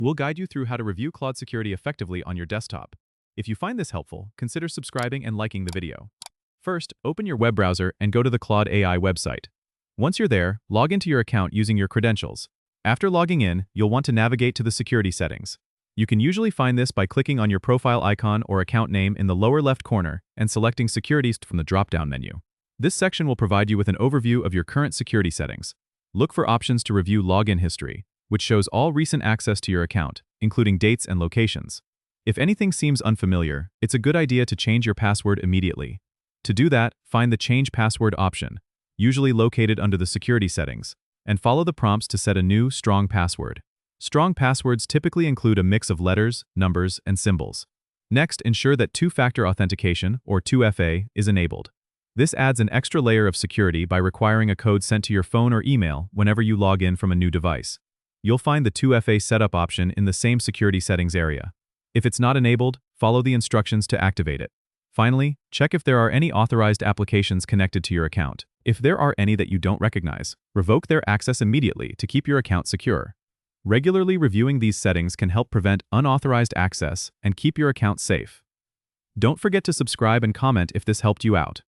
We'll guide you through how to review Claude Security effectively on your desktop. If you find this helpful, consider subscribing and liking the video. First, open your web browser and go to the Claude AI website. Once you're there, log into your account using your credentials. After logging in, you'll want to navigate to the security settings. You can usually find this by clicking on your profile icon or account name in the lower left corner and selecting Securities from the drop-down menu. This section will provide you with an overview of your current security settings. Look for options to review login history, which shows all recent access to your account, including dates and locations. If anything seems unfamiliar, it's a good idea to change your password immediately. To do that, find the Change Password option, usually located under the security settings, and follow the prompts to set a new, strong password. Strong passwords typically include a mix of letters, numbers, and symbols. Next, ensure that two-factor authentication, or 2FA, is enabled. This adds an extra layer of security by requiring a code sent to your phone or email whenever you log in from a new device. You'll find the 2FA setup option in the same security settings area. If it's not enabled, follow the instructions to activate it. Finally, check if there are any authorized applications connected to your account. If there are any that you don't recognize, revoke their access immediately to keep your account secure. Regularly reviewing these settings can help prevent unauthorized access and keep your account safe. Don't forget to subscribe and comment if this helped you out.